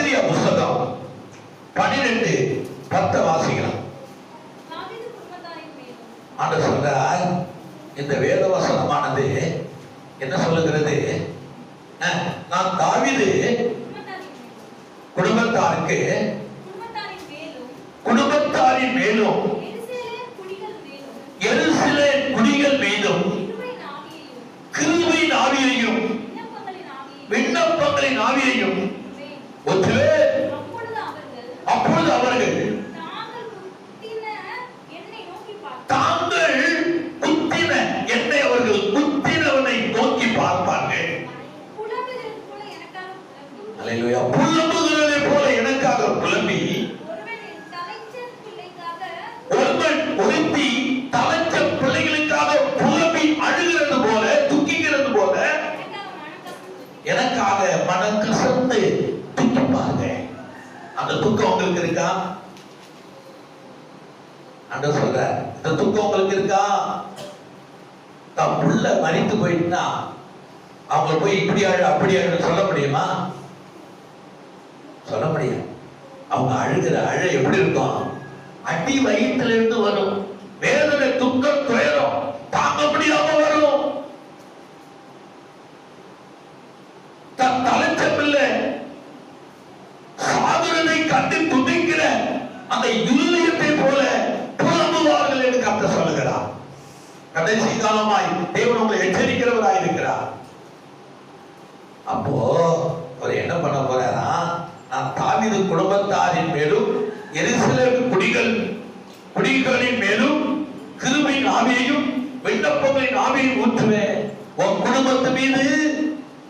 சகரியா புத்தகம் 12:10 வாசிக்கலாம். ஆண்டவர் சொல்றார், இந்த வேத வசனமானது என்ன சொல்லுகிறது? நான் தாவீது குடும்பத்தாரின் மேலும் எருசலேம் குடிகள் மீதும் கிருபையின் ஆவியையும் விண்ணப்பங்களின் ஆவியையும் ஊற்றுவேன். அப்பொழுது அவர்கள் தாங்கள் குத்தின என்னை அவர்கள் குத்தினவனை நோக்கி பார்ப்பார்கள். அல்லேலூயா. புலம்புகிறதை போல எனக்காக புலம்பி, ஒருவன் ஒருத்தி தலைச்ச பிள்ளைகளுக்காக புலம்பி அழுகிறது போல, துக்கிக்கிறது போல எனக்காக மனம் கசந்து துக்கிப்பாங்க. அந்த துக்கம் உங்களுக்கு இருக்கா? ஆண்டவர் சொல்ற, இந்த துக்கம் உங்களுக்கு இருக்கா? தான் புள்ள மரித்து போயிட்டுனா அவங்க போய் இப்படி அழு அப்படி அழு சொல்ல முடியுமா? சொல்ல முடியும். அவங்க அழுகிற அழ எப்படி இருக்கும்? அடி வயிற்றுல இருந்து வரும். வேதனை, துக்கம், துயரம் தாங்க முடியாம வரும். தன் தலைச்சப்பில்லை சாகுறதை கண்டு துதிக்கிற அந்த இருதயத்தை போல புலம்புவார்கள் என்று கர்த்தர் சொல்லுகிறார். கடைசி காலமாய் தேவன் உங்களை எச்சரிக்கிறவராய் இருக்கிறார். அப்போ அவர் என்ன பண்ண போறாரா? நான் தாவீது குடும்பத்தாரின் மேலும் எருசலேம் குடிகளின் மேலும் கிருபையின் ஆவியையும் விண்ணப்பங்களின் ஆவியையும் ஊற்றுவேன். உன் குடும்பத்து மீது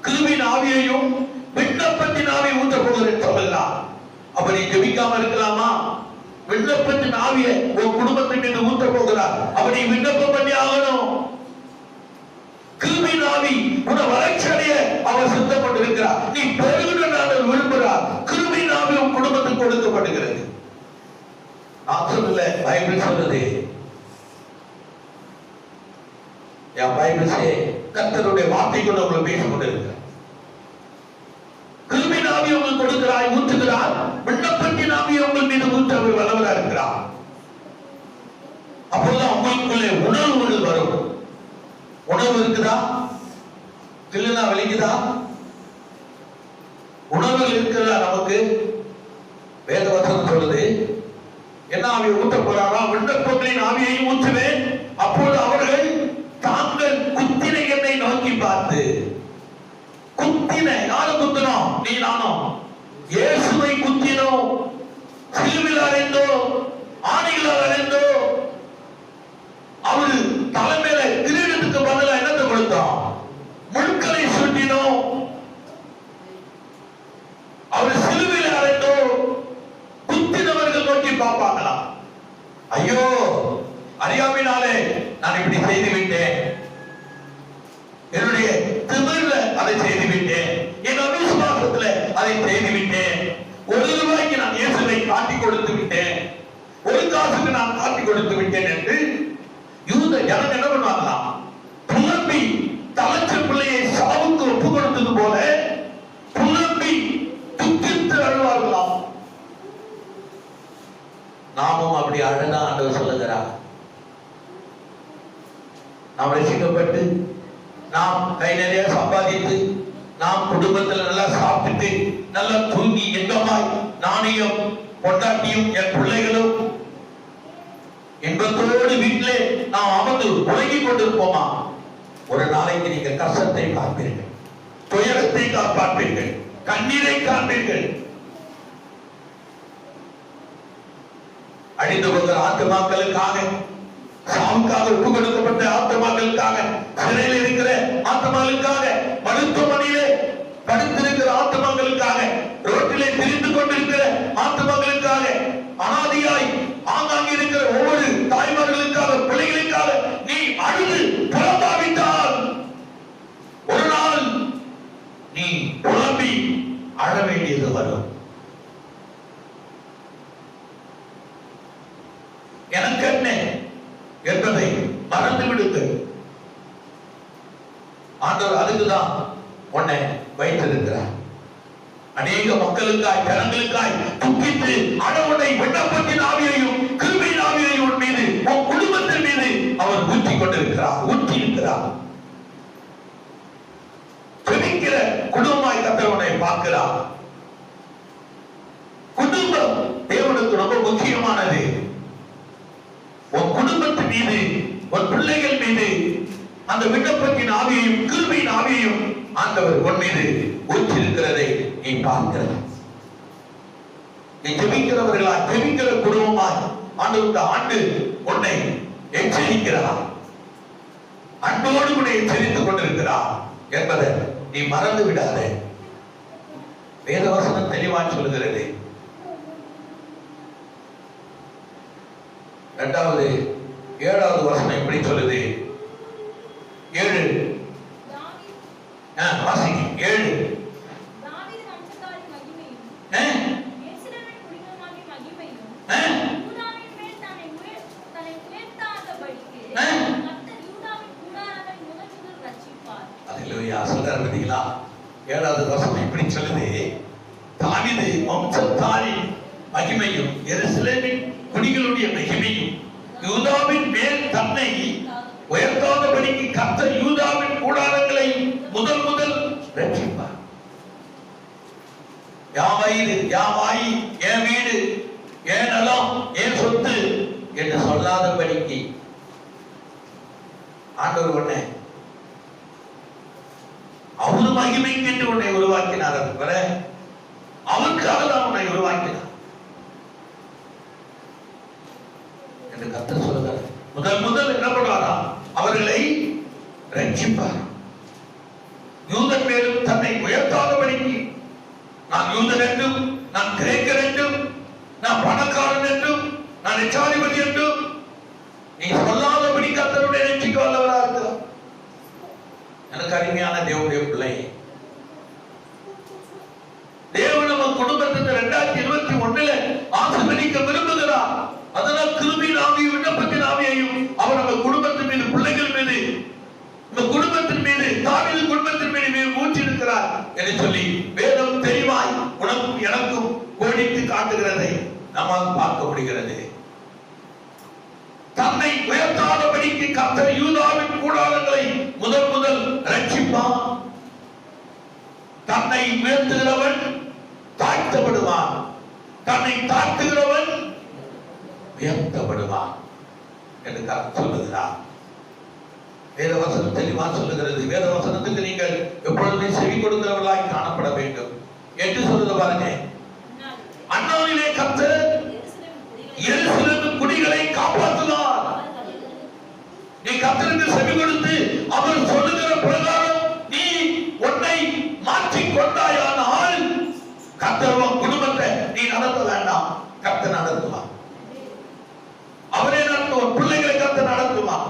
கிருபையின் ஆவியையும் விண்ணப்பத்தின் ஆவியை ஊற்ற போகிறேன் சொல்லலாம். அப்ப நீ ஜெபிக்காம இருக்கலாமா? விண்ணப்பத்தின் ஆவியை உன் குடும்பத்தின் மீது ஊற்ற போகிறார். அப்ப நீ விண்ணப்பம் பண்ணி ஆகணும். கிருபையின் ஆவி உன்னை வளர்ச்சி அடைய அவர் சித்தப்பட்டிருக்கிறார். நீ பெருகணும் என்று விரும்புகிறார். கிருபையின் ஆவி உன் குடும்பத்துக்கு கொடுக்கப்படுகிறது. நான் சொல்லல, பைபிள் சொல்லுது. என் பைபிள் கர்த்தருடைய வார்த்தைக்குள்ள உங்களை பேசிக் கொண்டிருக்கிறார். கிருபையின் ஆவி உங்களுக்கு கொடுக்கிறார், ஊற்றுகிறார். விண்ணப்பத்தின் ஆவி உங்கள் மீது ஊற்ற அவர் வல்லவராக இருக்கிறார். அப்போதான் உங்களுக்குள்ளே உணர்வுகள் வரும். உணர்வு இருக்குதா? இல்லைன்னா வலிக்குதா? உணர்வுகள் இருக்கிறதா? நமக்கு வேத வசனம் சொல்லுது, என்ன ஆவியை ஊற்ற போறாரா? விண்ணப்பங்களின் ஆவியையும் ஊற்றுவேன். அப்போது அவர்கள் தாங்கள் குத்தின என்னை நோக்கி பார்த்து, குத்தின யாரும் குத்தினோம்? நீ நானும் இயேசுவை குத்தினோம். சிலுவையில் அறைந்தோ, ஆணிகளால் அறைந்தோ, அவரு தலைமையில கிரீடத்துக்கு பதிலா என்னத்தை கொடுத்தோம்? முட்களை சுட்டினோம். அவர் சிலுவையில் அறைந்தோ, குத்தினவர்கள் நோக்கி பார்ப்பாங்களா? ஐயோ, அறியாமையினாலே நான் இப்படி செய்து விட்டேன், என்னுடைய திமிர்ல அதை செய்து விட்டேன், என் அவிசுவாசத்துல அதை செய்து விட்டேன், ₹1 நான் இயேசுவை காட்டி கொடுத்து விட்டேன், 1 காசுக்கு நான் காட்டி கொடுத்து விட்டேன் என்று யூத ஜனம் என்ன பண்ணுவாங்களாம்? புலம்பி தலைச்ச பிள்ளையை சாவுக்கு ஒப்பு கொடுத்தது போல புலம்பி துக்கித்து அழுவார்களாம். நாமும் அப்படி அழதான் ஆண்டவர் சொல்லுகிறார். நாம் ரசிக்கப்பட்டு, நாம் கை நிறைய சம்பாதித்து, நாம் குடும்பத்தில் நல்லா சாப்பிட்டு, நல்லா தூங்கி இன்பமாய் நானையும் பொண்டாட்டியும் என் பிள்ளைகளும் இன்பத்தோடு வீட்டிலே நாம் அமர்ந்து உறங்கிக் கொண்டிருப்போமா? ஒரு நாளைக்கு நீங்கள் கஷ்டத்தை பார்ப்பீர்கள், துயரத்தை பார்ப்பீர்கள், கண்ணீரை காண்பீர்கள். அழிந்து போகிற ஆத்துமாக்களுக்காக, சாவுக்காக ஒப்பு கொடுக்கப்பட்ட ஆத்துமாக்களுக்காக, சிறையில் இருக்கிற ஆத்துமாக்களுக்காக, மருத்துவமனையிலே படுத்திருக்கிற ஆத்துமாக்களுக்காக, ரோட்டிலே திரிந்து கொண்டிருக்கிற ஆத்துமாக்களுக்காக, அனாதியாய் ஆங்காங்கே இருக்கிற ஒவ்வொரு தாய்மார்களுக்காக, பிள்ளைகளுக்காக நீ அழுது புலம்பாவிட்டால் ஒரு நாள் நீ புலம்பி அழ வேண்டியது வரும். எனக்கு என்ன என்பதை மறந்து விடுங்கள். ஆண்டவர் அதுக்குதான் உன்னை வைத்திருக்கிறார். அநேக மக்களுக்காய் ஜனங்களுக்காய் துக்கித்து அடவுடை விண்ணப்பத்தின் ஆவியையும் கிருபையின் ஆவியையும் உன் மீது உன் குடும்பத்தின் மீது அவர் ஊற்றி இருக்கிறார். ஜெபிக்கிற குடும்பமாய் கர்த்தர் உன்னை பார்க்கிறார். குடும்பம் தேவனுக்கு ரொம்ப முக்கியமானது. உன் குடும்பத்தின் மீது உன் பிள்ளைகள் மீது அந்த விண்ணப்பத்தின் ஆவியையும் கிருபையின் ஆவியையும் ஆண்டவர் உன் மீது ஊற்றிருக்கிறதை நீ பார்க்கிறாய். நீ ஜெபிக்கிறவர்களா ஜெபிக்கிற குடும்பமாய் ஆண்டவர் ஆண்டு உன்னை எச்சரிக்கிறார். அன்போடு உன்னை எச்சரித்துக் கொண்டிருக்கிறார் என்பதை நீ மறந்து விடாதே. வேதவசனம் தெளிவாக சொல்கிறது. 7வது வசனம் எப்படி சொல்லுது? 7 வாசிங்க. 7 7வது வசனம் இப்படி சொல்லுது. தாவீது வம்சத்தாரின் மகிமையும் எருசலேமின் குடிகளுடைய மகிமையும் யூதாவின் மேல் தன்னை உயர்த்தாதபடிக்கு கர்த்தர் யூதாவின் கூடாரங்களை முதல் ரட்சிப்பார். யாவாயி என் வீடு என் நலம் என் சொத்து என்று சொல்லாதபடிக்கு ஆண்டவர் உன்னை அவரு மகிமைக்கு என்று உன்னை உருவாக்கினார். அவருக்காக தான் உன்னை உருவாக்கினார் என்று கர்த்தர் சொல்கிறார். முதல் என்ன பண்ணுவாரா? அவர்களை ரட்சிப்பார். யூதன் மேலும் தன்னை உயர்த்தாதபடிக்கு நான் யூதன் என்றும் நான் கிரேக்கர் என்றும் நான் பணக்காரன் என்றும் நான் எச்சாதிபதி என்றும் நீ சொல்லாதபடி கர்த்தருடைய ரட்சிக்க வல்லவரா இருக்கிறார். எனக்கு அருமையான தேவனுடைய பிள்ளை, தேவன் நம்ம குடும்பத்துக்கு 2021 ஆசீர்வதிக்க விரும்புகிறார். அதனால் கிருபையின் ஆவியையும் விண்ணப்பத்தின் ஆவியையும் அவர் நம்ம குடும்பத்தின் மீது பிள்ளைகள் மீது நம்ம குடும்பத்தின் மீது தாவீது குடும்பத்தின் மீது ஊற்றி இருக்கிறார் என்று சொல்லி வேதம் தெளிவாய் உனக்கும் எனக்கும் கோடிட்டு காட்டுகிறதை நம்மால் பார்க்க முடிகிறது. தன்னை உயர்த்தாதபடிக்கு கர்த்தர் யூதாவின் கூடாரங்களை முதல் ரட்சிப்பான். தன்னை உயர்த்துகிறவன் தாழ்த்தப்படுவான், தன்னை தாழ்த்துகிறவன் உயர்த்தப்படுவான் என்று கர்த்தர் சொல்லுகிறார். வேதவசனம் தெளிவா சொல்லுகிறது. வேதவசனத்துக்கு நீங்கள் எப்பொழுதுமே செவி கொடுக்கிறவர்களாய் காணப்பட வேண்டும் என்று சொல்லுது பாருங்க. அந்நாளிலே கர்த்தர் எருசலேமின் குடிகளை காப்பாற்றுவார். நீ கர்த்தருக்கு செவி கொடுத்து அவர் சொல்லுகிற பிரகாரம் நீ உன்னை மாற்றிக் கொண்டாயானால் கர்த்தர் உன் குடும்பத்தை நீ நடத்த வேண்டாம், கர்த்தர் நடத்துவார். அவரே நடத்துவார். பிள்ளைகளை கர்த்தர் நடத்துவார்.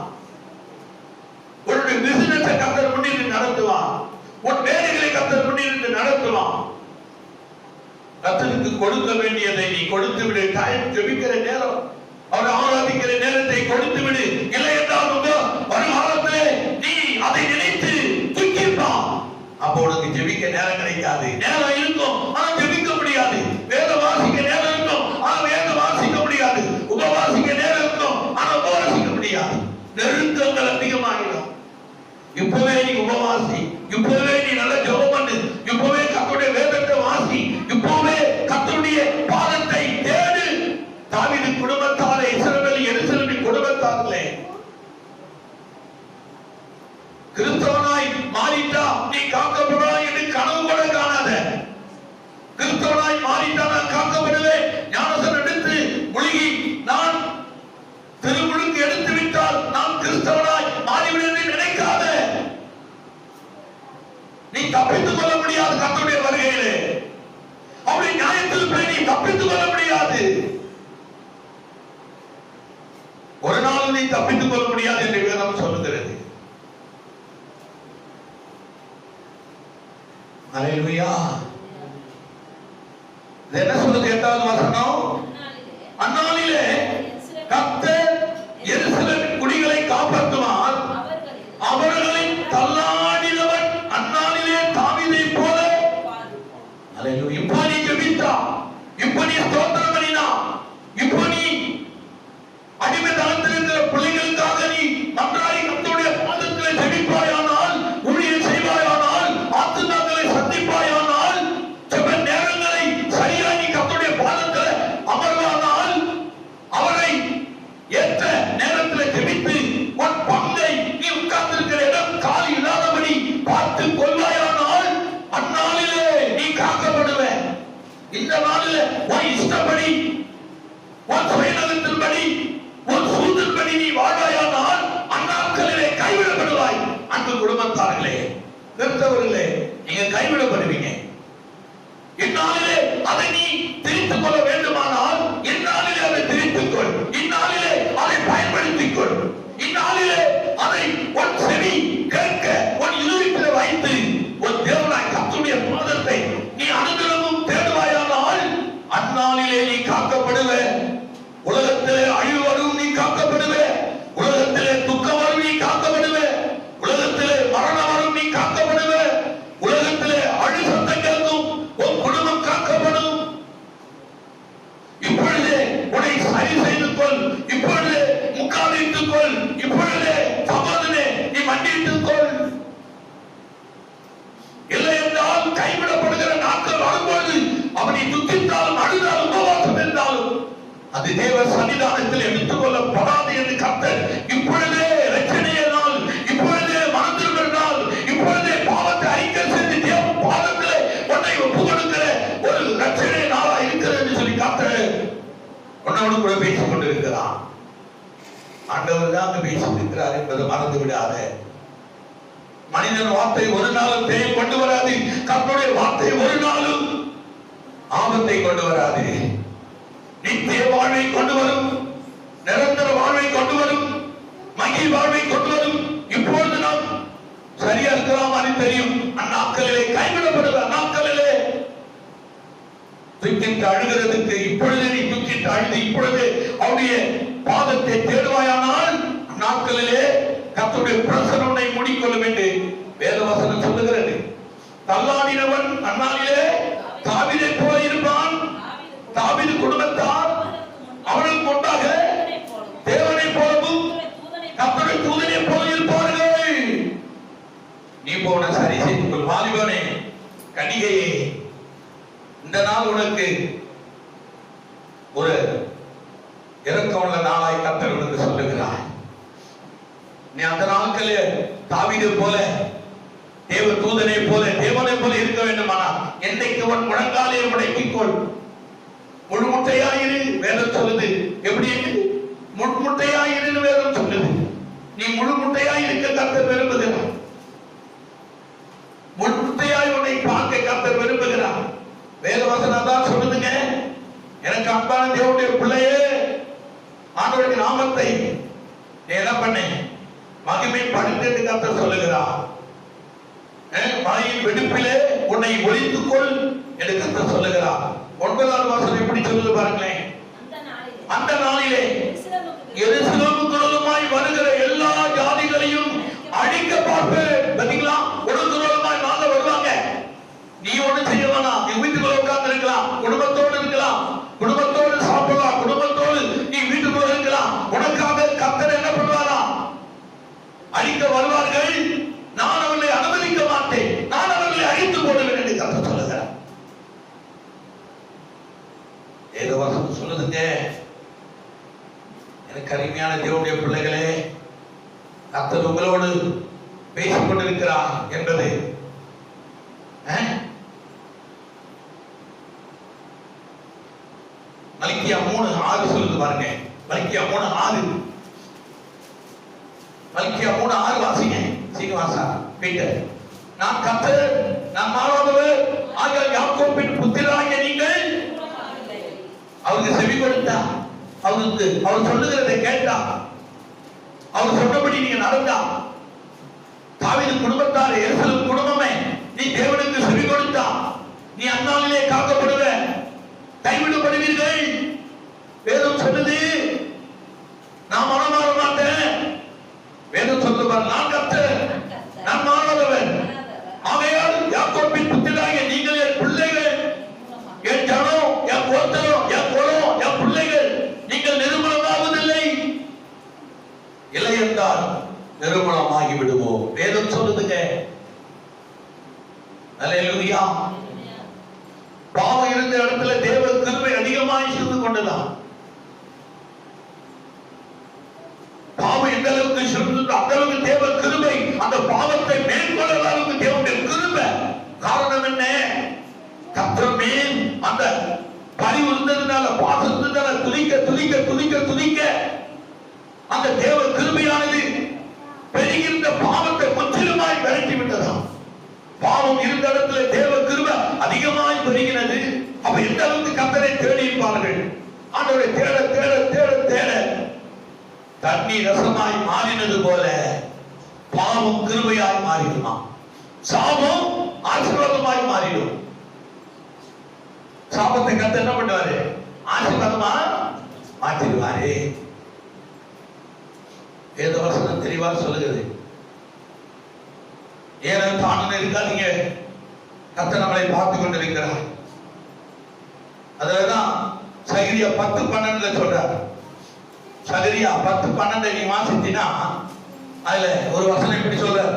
உன்னுடைய பிசினஸை கர்த்தர் முன்னிட்டு நடத்துவான். உன் வேலைகளை கர்த்தர் முன்னிட்டு நடத்துவான். கர்த்தருக்கு கொடுக்க வேண்டியதை நீ கொடுத்து விடு. டைம் ஜெபிக்கிற நேரம், அவர் ஆராதிக்கிற நேரத்தை கொடுத்து விடு. இல்லை என்றால் வருகாலத்திலே நீ அதை நினைத்து துக்கிப்பான். அப்போ உனக்கு ஜெபிக்க நேரம் கிடைக்காது. நேரம் இருக்கும் ஆனா ஜெபிக்க முடியாது. வேத வாசிக்க நேரம் இருக்கும் ஆனா வேத வாசிக்க முடியாது. உபவாசிக்க நேரம் இருக்கும் ஆனா உபவாசிக்க முடியாது. நெருக்கங்கள் அதிகமாகிடும். இப்பவே நீ உபவாசி, இப்பவே நீ நல்ல ஜெபம் பண்ணு, இப்பவே கர்த்தருடைய வேதத்தை வாசி, இப்பவே கர்த்தருடைய பாதத்தை தேடு. தாவீது குடும்பத்தாரே, இஸ்ரவேல் எருசலேமின் குடும்பத்தார்களே, கிறிஸ்தவனாய் மாறிட்டா நீ காக்கப்படுவாய் என்று கனவு கூட காணாத. கிறிஸ்தவனாய் மாறிட்டா நான் காக்கப்படுவேன், ஞானஸ்நானம் எடுத்து முழுகி நான் திருமுழுக்கு எடுத்து விட்டால் நான் கிறிஸ்தவனாய் மாறிவிடுவேன் நினைக்காத. நீ தப்பித்துக் கொள்ள முடியாது. கர்த்தருடைய வருகையிலே அவருடைய நியாயத்தில் போய் நீ தப்பித்துக் கொள்ள முடியாது. ஒரு நாள் நீ தப்பித்துக் கொள்ள முடியாது என்று வேதம் சொல்லுகிறது. அல்லேலூயா. என்ன சொல்லுது 8வது வசனம்? அந்நாளிலே கர்த்தர் எருசலேமின் குடிகளை காப்பாற்றுவார். அவர்களின் தள்ளாடினவன் அந்நாளிலே தாவீதை போல. அல்லேலூயா. இப்போ நீ ஜெபித்தா, இப்போ நீ ஸ்தோத்திரம் பண்ணினா, இப்போ நீ அடிமைத்தனத்தில் இருக்கிற பிள்ளைகளுக்காக நீ மன்றாடி கர்த்தருடைய பாதத்தில் ஜெபிப்பாயானால், ஊழியம் செய்வாயானால், ஆத்துமாக்களை சந்திப்பாயானால், ஜெப நேரங்களை சரியாக நீ கர்த்தருடைய பாதத்தில் அமர்வானால், அவரை ஏற்ற நேரத்தில் ஜெபித்து உன் பங்கை நீ உட்கார்ந்திருக்கிற இடம் காலி இல்லாதபடி பார்த்து கொள்வாயானால், அந்நாளிலே நீ காக்கப்படுவ. இந்த நாளில் உன் இஷ்டப்படி, உன் சுயநலத்தின்படி, உன் சூழ்நிலைப்படி நீ வாழ்வாயானால் அந்நாட்களிலே கைவிடப்படுவாய். அன்பு குடும்பத்தார்களே, கிறிஸ்தவர்களே, நீங்க கைவிடப்படுவீங்க. இந்நாளிலே அதை நீ திரித்துக் கொள்ள வேண்டுமானால் இந்நாளிலே அதை திரித்துக் கொள். இந்நாளிலே அதை பயன்படுத்திக் கொள். இந்நாளிலே அதை உன் செவி கேட்க உன் இருதயத்தில் வைத்து உன் தேவனாய் கர்த்தருடைய பாதத்தை நீ அனுதினமும் தேடுவாயானால் அந்நாளிலே நீ காக்கப்படுவ. உலகத்திலே அழிவு வரும், நீ காக்கப்படுவ. உலகத்திலே துக்கம் வரும், நீ காக்கப்படுவ. உலகத்திலே மரணம் வரும், நீ காக்கப்படுவ. உலகத்திலே அழு சத்தம் கேட்கும், உன் குடும்பம் காக்கப்படும். இப்பொழுதே உன்னை சரி செய்து கொள். இப்பொழுதே முக்காலிட்டுக் கொள். இப்பொழுதே சகோதரனே நீ மன்னித்துக் கொள். இல்லை என்றால் கைவிடப்படுகிற நாட்கள் வரும்போது அவனை துக்கித்தாலும் அழுதாலும் உபவாசம் இருந்தாலும் அது தேவ சன்னிதானத்தில் எடுத்துக் கொள்ளப்படாது என்று கர்த்தர் இப்பொழுதே ரட்சணைய நாள், இப்பொழுதே மனதிருக்கிற நாள், இப்பொழுதே பாவத்தை அறிக்கை செய்து தேவ பாதத்திலே உன்னை ஒப்புக் கொடுக்கிற ஒரு ரட்சணைய நாளா இருக்கிறது என்று சொல்லி கர்த்தர் உன்னோடு கூட பேசிக் கொண்டிருக்கிறார். ஆண்டவர் தான் பேசிக் இருக்கிறார் என்பதை மறந்து விடாத. மனிதன் வார்த்தை ஒரு நாளும் தேவை கொண்டு வராது. கர்த்தருடைய வார்த்தை ஒரு நாளும் ஆபத்தை கொண்டு வராது. நித்திய வாழ்வை கொண்டு வரும், நிரந்தர வாழ்வை கொண்டு வரும், மகிழ் வாழ்வை கொண்டு வரும். இப்பொழுது நாம் சரியா இருக்கலாம் அது தெரியும். அந்நாட்களிலே கைவிடப்படுகிற அந்நாட்களிலே துக்கிட்டு அழுகிறதுக்கு இப்பொழுது நீ துக்கிட்டு அழுது இப்பொழுது அவருடைய பாதத்தை தேடுவாயானால் அந்நாட்களிலே கர்த்தருடைய பிரசன்னத்தை மூடிக்கொள்ளும் என்று வேதவசனம் சொல்லுகிறது. தள்ளாடினவன் அந்நாளிலே தாவீதை போல இருப்பான். தாவீது குடும்பத்தார் அவர்களுக்கு முன்பாக தேவனை போலவும் கர்த்தருடைய தூதனை போல இருப்பார்கள். நீ போன சரி செய்து கொள். வாலிபனே, கன்னிகையே, இந்த நாள் உனக்கு ஒரு இரக்கமுள்ள நாளாய் கர்த்தர் உனக்கு சொல்லுகிறார். நீ அந்த நாட்களே தாவீதை போல தேவ தூதனை போல தேவனை போல இருக்க வேண்டுமானால் என்றைக்கு உன் முழங்காலே முடக்கிக்கொள். முழுமுட்டையாயிரு வேதம் சொல்லுது. எப்படி முழுமுட்டையாயிரு வேதம் சொல்லுது. நீ முழுமுட்டையாய் இருக்க கர்த்தர் விரும்புகிறார். முழுமுட்டையாய் உன்னை பார்க்க கர்த்தர் விரும்புகிறார். வேதவசனம் தான் சொல்லுதுங்க. எனக்கு அன்பான தேவனுடைய பிள்ளையே, ஆண்டவருடைய நாமத்தை நீ என்ன பண்ண மகிமை படுத்து என்று கர்த்தர் சொல்லுகிறார். மழையின் வெடிப்பிலே உன்னை ஒழித்துக் கொள் என்று கர்த்தர் சொல்லுகிறார். 9வது வசனம் எப்படி சொல்லுது பாருங்களேன். அந்த நாளிலே எருசலேமுக்குள்ளுமாய் வருகிற எல்லா ஜாதிகளையும் அழிக்க பார்ப்பேன். பாத்தீங்களா, உடனுக்குள்ளுமாய் நாங்க வருவாங்க. நீ ஒண்ணு செய்ய வேணாம். நீ வீட்டுக்குள்ள உட்கார்ந்து இருக்கலாம், குடும்பத்தோடு இருக்கலாம், குடும்பத்தோடு சாப்பிடலாம், குடும்பத்தோடு நீ வீட்டுக்குள்ள இருக்கலாம். உனக்காக கர்த்தர் என்ன பண்ணுவாரா? அழிக்க வருவார்கள். நான் அவர்களை அனுமதிக்க மாட்டேன், நான் அவர்களை அழித்து போடுவேன் என்று கர்த்தர் சொல்லுகிறார். ஏதோ வசனம் சொல்லுதுங்க. எனக்கு அருமையான தேவனுடைய பிள்ளைகளே, கர்த்தர் உங்களோடு பேசிக் கொண்டிருக்கிறார் என்பது மல்கியா 3:6 சொல்லுது பாருங்க. மல்கியா 3:6 மல்கியா 3:6 வாசிங்க. சீனிவாசா பீட்டர். நான் கர்த்தர், நான் மாறாதவர் ஆகிய யாக்கோபின் புத்திரராகிய நீங்கள் அவருக்கு செவி கொடுத்தா, அவருக்கு அவர் சொல்லுகிறதை கேட்டா, அவர் சொன்னபடி நீங்க நடந்தா, தாவீது குடும்பத்தார் எருசலேம் குடும்பமே நீ தேவனுக்கு செவி கொடுத்தா, நீ அந்நாளிலே காக்கப்படுவ, கைவிடப்படுவீர்கள். வேதம் சொல்லுது. நான் மனம் மாற மாட்டேன். வேதம் சொல்லுவார், நான் கர்த்தர், நான் மாறாதவன். ஆகையால் யாக்கோபின் புத்திரராகிய நீங்கள் என் பிள்ளைகள். விடுவோம். வேதம் சொல்லுதுங்க. அல்லேலூயா. பாவம் இருந்த இடத்துல தேவ கிருபை அதிகமாய் இருந்து கொண்டதான். பாவம் எந்த அளவுக்கு சொல்லுது அந்த அளவுக்கு தேவ கிருபை அந்த பாவத்தை மேற்கொள்ள அளவுக்கு தேவனுடைய கிருபை. காரணம் என்ன? கர்த்தர் மேல் அந்த பரிவு இருந்ததுனால, பாசம் இருந்ததுனால துதிக்க துதிக்க துதிக்க துதிக்க அந்த தேவ கிருபையானது பெருகின்ற பாவத்தை முற்றிலுமாய் விரட்டி விட்டதாம். பாவம் இருந்த இடத்துல தேவ கிருபை அதிகமாய் பெருகினது. அப்ப எந்த அளவுக்கு கர்த்தரை தேடி இருப்பார்கள். ஆண்டவரை தேட தேட தேட தேட தண்ணீர் ரசமாய் மாறினது போல பாவம் கிருபையாய் மாறிடுமா, சாபம் ஆசீர்வாதமாய் மாறிடும். சாபத்தை கர்த்தர் என்ன பண்ணுவாரு? ஆசீர்வாதமா மாற்றிடுவாரு. வேத வசனம் தெளிவா சொல்லுகிறது. ஏன்னா தானே இருக்காதீங்க, கர்த்தர் நம்மளை பார்த்து கொண்டிருக்கிறார். அதுலதான் சகரியா 10:12 சொல்றார். சகரியா 10:12 நீ வாசித்தீனா அதுல ஒரு வசனம் இப்படி சொல்றார்.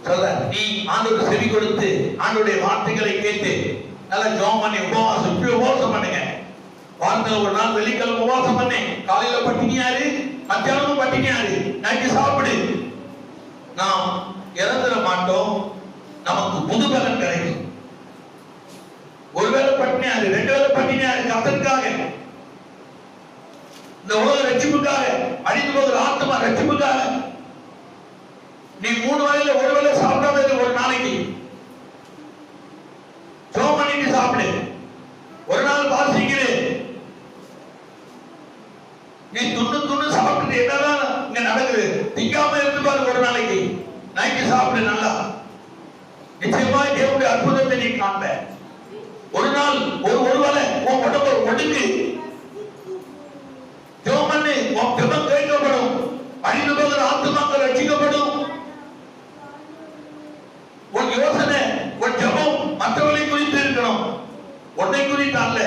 சொல்ற நீ ஆண்டவருக்கு செவி கொடுத்து ஆண்டவருடைய வார்த்தைகளை கேட்டு நல்லா ஜெபம் பண்ணி உபவாசம் பண்ணுங்க. வாரத்துல ஒரு நாள் வெள்ளிக்கிழமை உபவாசம் பண்ணி காலையில பட்டினியாரு, மத்தியானமும் பட்டினியாரு, நைட்டு சாப்பிடு. நாம் இறந்துட மாட்டோம், நமக்கு புது பலன் கிடைக்கும். ஒருவேளை பட்டினியாரு, 2 வேளை பட்டினியாரு கர்த்தருக்காக, இந்த உலக ரட்சிப்புக்காக, அழிந்து போகிற ஆத்மா ரட்சிப்புக்காக நீ 3 வேளையில ஒரு வேளை சாப்பிடாம ஒரு நாளைக்கு ஜெபம் பண்ணிட்டு சாப்பிடு. ஒரு நாள் வாசிக்கிறே நீ துண்ணு சாப்பிட்டு என்னதான் இங்க நடக்குது திங்காம இருந்து பாரு. ஒரு நாளைக்கு நைட்டு சாப்பிடு நல்லா, நிச்சயமாய் தேவனுடைய அற்புதத்தை நீ காண்ப. ஒரு நாள் ஒரு வேளை உன் உடம்பு ஒடுக்கு ஜெபம் பண்ணி உன் ஜெபம் கேட்கப்படும். அழிந்து போகிற ஆத்துமாக்கள் ரட்சிக்கப்படும். உன் யோசனை உன் ஜெபம் மற்றவர்களை குறித்து இருக்கணும், உன்னை குறித்து அல்ல.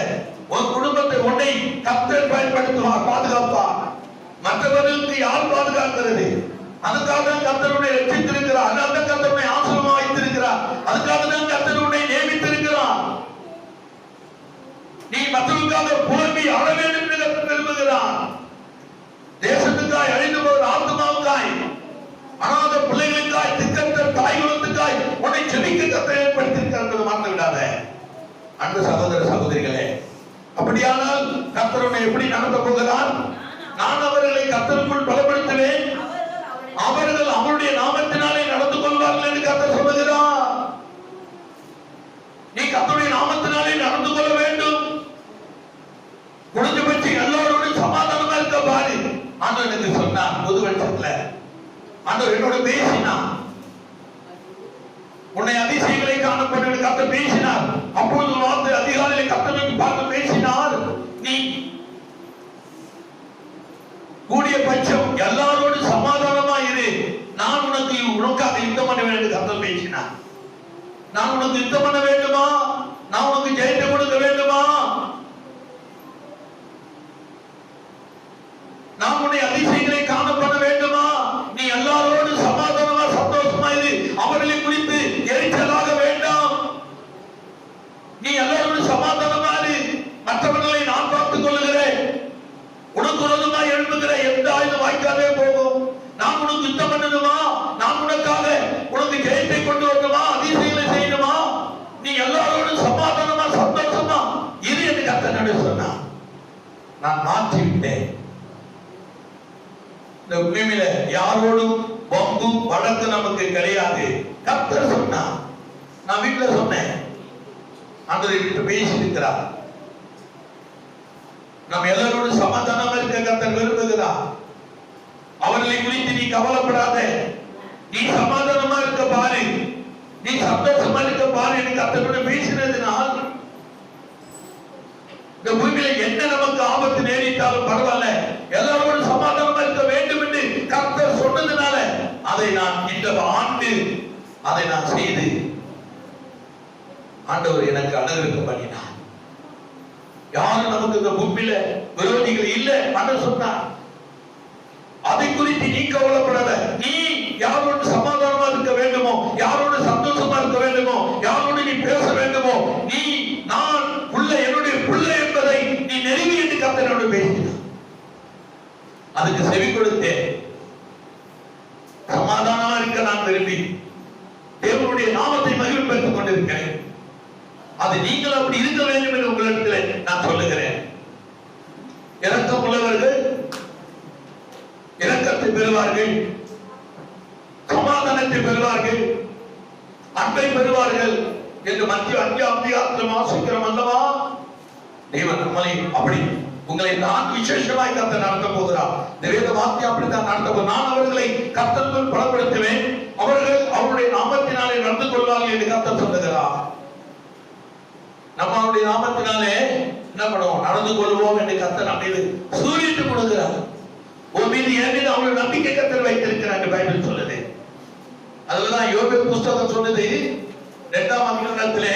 உன் குடும்பத்தை உன்னை கர்த்தர் பயன்படுத்துவார், பாதுகாப்பார். மற்றவர்களுக்கு யார் பாதுகாக்கிறது? அதுக்காக தான் கர்த்தருடைய ரட்சித்திருக்கிறார், அதனால கர்த்தருடைய ஆசீர்வாதம் வைத்திருக்கிறார், அதுக்காக தான் கர்த்தருடைய நியமித்திருக்கிறார். நீ மற்றவர்களுக்காக புலம்பி அழ வேண்டும் என்று கர்த்தர் விரும்புகிறார். தேசத்துக்காய், அழிந்து போகிற ஆத்மாவுக்காய், அனாத பிள்ளைகளுக்காய், திக்கற்ற தாய்களுக்காய் உன்னை செபிக்க கர்த்தர் ஏற்படுத்தியிருக்கிறார். மறந்து விடாத அன்பு சகோதர சகோதரிகளே. அப்படியானால் கர்த்தர் உன்னை எப்படி நடத்த போகிறார்? நான் அவர்களை கர்த்தருக்குள் பலப்படுத்துவேன், அவர்கள் அவருடைய நாமத்தினாலே நடந்து கொள்வார்கள் என்று கர்த்தர் சொல்லுகிறார். நீ கர்த்தருடைய நாமத்தினாலே நடந்து கொள்ள வேண்டும். குறைஞ்சபட்சம் எல்லாரோடும் சமாதானமா இருக்க பாரு. ஆண்டவர் எனக்கு சொன்னார், புது வருஷத்துல ஆண்டவர் என்னோட பேசினார். உன்னை அதிசயங்களை காணப்பட்டு கர்த்தர் பேசினார். அப்பொழுது வார்த்தை அதிகாலையில் கர்த்தரை பார்த்து பேசினார். நீ கூடிய பட்சம் எல்லாரோடு சமாதானமா இரு, நான் உனக்காக யுத்தம் பண்ண வேண்டும். கர்த்தர் பேசினார். நான் உனக்கு யுத்தம் பண்ண வேண்டுமா? நான் உனக்கு ஜெயத்தை கொடுக்க வேண்டுமா? நான் உன்னை அதிசயங்களை காணப்பட வேண்டுமா? நீ எல்லாரோடு சமாதானமா சந்தோஷமா இரு, அவர்களை குறித்து எரிச்சலாக வேண்டாம். நீ எல்லாரோடு சமாதானமா இரு, மற்றவர்களை நான் பார்த்துக் கொள்ளுகிறேன். உனக்கு விரோதமா எழுப்புகிற எந்த ஆயுதம் வாய்க்காதே போகும். நான் உனக்கு யுத்தம் பண்ணணுமா? நான் உனக்காக உனக்கு ஜெயத்தை கொண்டு வரணுமா? அதிசயங்களை செய்யணுமா? நீ எல்லாரோடும் சமாதானமா சந்தோஷமா இரு என்று கர்த்தர் சொன்னார். நான் மாற்றி விட்டேன். இந்த பூமியில யாரோடும் பங்கு வழக்கு நமக்கு கிடையாது. கர்த்தர் சொன்னார். நான் வீட்டுல சொன்னேன், ஆண்டவர் பேசியிருக்கிறார். நம்ம எல்லாரோடும் சமாதானமா இருக்க கர்த்தர் விரும்புகிறார். அவர்களை குறித்து நீ கவலைப்படாத, நீ சமாதானமா இருக்க பாரு, நீ சந்தோஷமா இருக்க பாரு என்று கர்த்தரோடு பேசினதினால் இந்த பூமியில என்ன நமக்கு ஆபத்து நேரிட்டாலும் பரவாயில்ல, எல்லாரோடும் சமாதானமா இருக்க வேண்டும் என்று கர்த்தர் சொன்னதுனால அதை நான் இந்த ஆண்டு அதை நான் செய்து ஆண்டவர் எனக்கு அனுகிரகம் பண்ணினார். யாரும் நமக்கு இந்த பூமியில விரோதிகள் இல்லை என்று சொன்னார். அதை குறித்து நீ கவலைப்படாத. நீ யாரோடு சமாதானமா இருக்க வேண்டுமோ, யாரோடு சந்தோஷமா இருக்க வேண்டுமோ, யாரோடு நீ பேச வேண்டுமோ, நீ நான் புள்ள, என்னுடைய பிள்ளை என்பதை நீ நெருங்கி என்று கர்த்தரோடு பேசினார். அதுக்கு செவி கொடுத்தேன். சமாதானமா இருக்க நான் விரும்பி தேவனுடைய நாமத்தை மகிழ்ச்சிப்படுத்திக் கொண்டிருக்கிறேன். அது நீங்கள் அப்படி இருக்க வேண்டும் என்று உங்களிடத்தில் நான் சொல்லுகிறேன். இரக்கம் உள்ளவர்கள் இரக்கத்தை பெறுவார்கள், சமாதானத்தை பெறுவார்கள், அன்பை பெறுவார்கள் என்று மத்திய 5ஆம் அதிகாரத்தில் வாசிக்கிறோம் அல்லவா? தேவன் நம்மளை அப்படி உங்களை நான் விசேஷமாய் கர்த்தர் நடத்த போகிறார். வேத வாக்கியம் அப்படித்தான் நடத்த போகிறார். நான் அவர்களை கர்த்தருக்குள் பலப்படுத்துவேன், அவர்கள் அவருடைய நாமத்தினாலே நடந்து கொள்வார்கள் என்று கர்த்தர் சொல்லுகிறார். நம்ம அவருடைய நாமத்தினாலே என்ன பண்ணுவோம்? நடந்து கொள்வோம் என்று கர்த்தர் நம்ம மீது சூரியத்து கொடுக்கிறார். உன் மீது என் மீது அவருடைய நம்பிக்கை கர்த்தர் வைத்திருக்கிறார் என்று பைபிள் சொல்லுது. அதுதான் யோபு புஸ்தகம் சொல்லுது. 2ஆம் அதிகாரத்திலே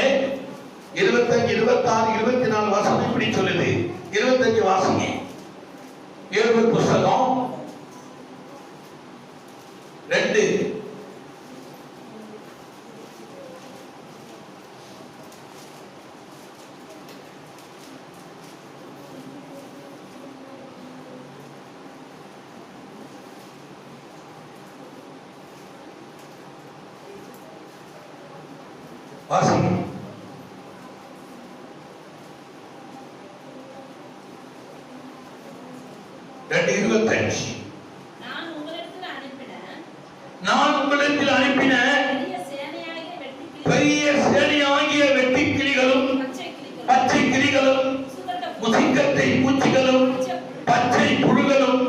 25, 26, 24 வசனம் இப்படி சொல்லுது. 25 வாசிங்க. யோபு புஸ்தகம் 2 வாசிங்க. 2:25 நான் உங்களிடத்தில் அனுப்பின பெரிய சேனையாகிய வெட்டுக்கிளிகளும் பச்சை கிளிகளும் முசிக்கட்டை பூச்சிகளும் பச்சை புழுகளும்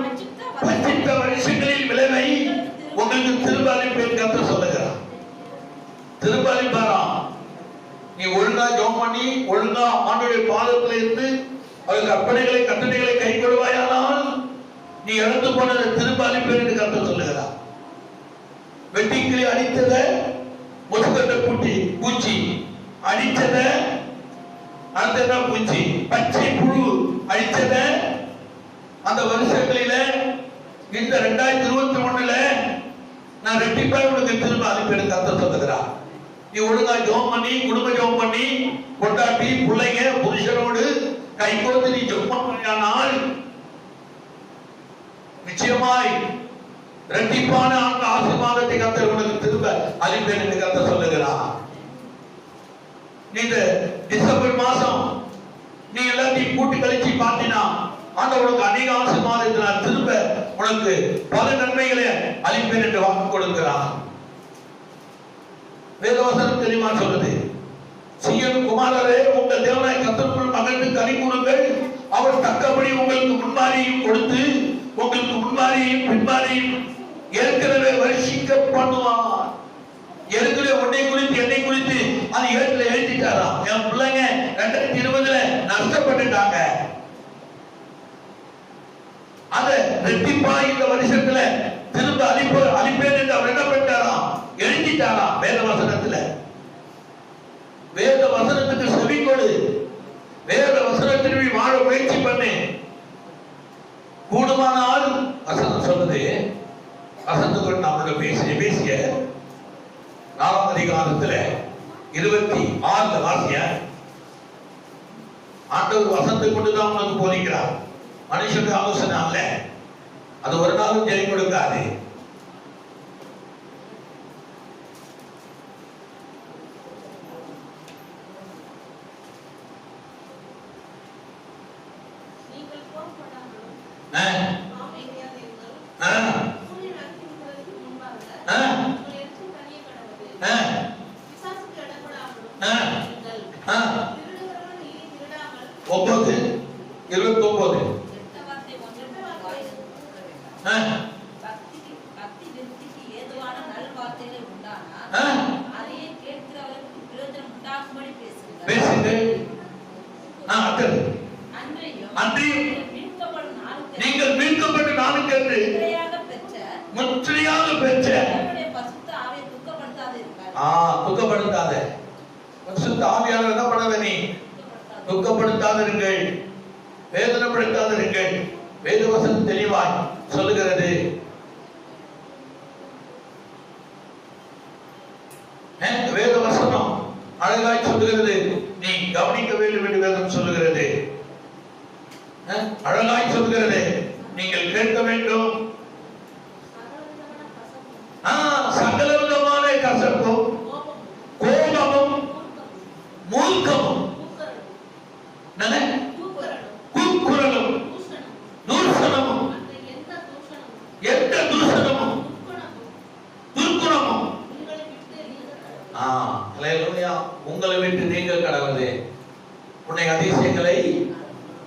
பச்சித்த வருஷங்களில் விளைவை உங்களுக்கு திரும்ப அனுப்பேன் கர்த்தர் சொல்லுகிறார். திரும்ப அனுப்பாராம். நீ ஒழுங்கா ஜெபம் பண்ணி ஒழுங்கா ஆண்டவருடைய பாதத்தில் இருந்து அவர் கற்பனைகளை கட்டளைகளை கை கொள்வாயானால் நீ இழந்து போனதை திரும்ப அனுப்பேன் என்று கர்த்தர் சொல்லுகிறார். வெட்டிக்கிளி அடித்தத, முசுக்கட்டை பூச்சி அடித்தத, அடுத்த பூச்சி பச்சை புழு அடித்தத, அந்த வருஷங்களில இந்த 2021 நான் ரெட்டிப்பாய் உனக்கு திரும்ப அனுப்பி கர்த்தர் சொல்லுகிறார். நீ ஒழுங்கா ஜெபம் பண்ணி குடும்ப ஜெபம் பண்ணி கொண்டாட்டி பிள்ளைங்க புருஷனோடு கை கோர்த்து நீ ஜெபம் பண்ணினால் நிச்சயமாய் இரட்டிப்பான ஆசீர்வாதத்தை கர்த்தர் உனக்கு திரும்ப அளிப்பேன் என்று கர்த்தர் சொல்லுகிறார். இந்த டிசம்பர் மாசம் நீ எல்லாத்தையும் கூட்டி கழிச்சு பார்த்தீனா ஆண்டவருக்கு அநேக ஆசீர்வாதத்தினால் திரும்ப உனக்கு பல நன்மைகளை அளிப்பேன் என்று வாக்கு கொடுக்கிறார். வேதவசனம் தெளிவா சொல்லுது. சீயோன் குமாரரே, உங்கள் தேவனாய் கர்த்தருக்குள் மகிழ்ந்து களி கூறுங்கள். அவர் தக்கபடி உங்களுக்கு முன்மாரியும் கொடுத்து உங்களுக்கு முன்மாரியும் பின்மாரியும் ஏற்கனவே வருஷிக்க பண்ணுவார். ஏற்கனவே உன்னை குறித்து என்னை குறித்து அது ஏற்கனவே எழுதிட்டாராம். என் பிள்ளைங்க 2020 நஷ்டப்பட்டுட்டாங்க. அத ரெட்டிப்பா இந்த வருஷத்துல திரும்ப அளிப்பேன் என்று அவர் என்ன பண்ணிட்டாராம்? எழுதிட்டாராம் வேத வசனத்துல. வேத வசனத்துக்கு செவி கொடு. வேத வசனத்திற்கு வாழ முயற்சி பண்ணு. கூடுமானால் வசனம் சொல்லுது. வசனத்துக்கு நம்மளோட பேசிய 4ஆம் அதிகாரத்துல 26 வாசிய ஆண்டவர் வசனத்தை கொண்டுதான் உனக்கு போதிக்கிறார். மனுஷனுக்கு ஆலோசனை அல்ல. அது ஒரு நாளும் ஜெய் கொடுக்காது. நீங்கள் மீட்கப்பட்ட நாளுக்கு என்று முற்றியாக பெற்ற துக்கப்படுத்தாத. பரிசுத்த ஆவியானவர் என்ன பண்ண நீ துக்கப்படுத்தாதிருங்கள், வேதனைப்படுத்தாதிருங்கள். வேதவசனம் தெளிவாய் சொல்லுகிறது. அழகாய் சொல்லுகிறது, நீ கவனிக்க வேண்டும் என்று வேதம் சொல்லுகிறது. அழகாய் சொல்லுகிறது, நீங்கள் கேட்க வேண்டும். சகல விதமான கசப்பும் கோபமும் மூர்க்கமும் கூக்குரலும் தூஷணமும் எந்த தூஷணமும் துர்க்குணமும் உங்களை விட்டு நீங்கள் கடவுளே உன்னை அதிசயங்களை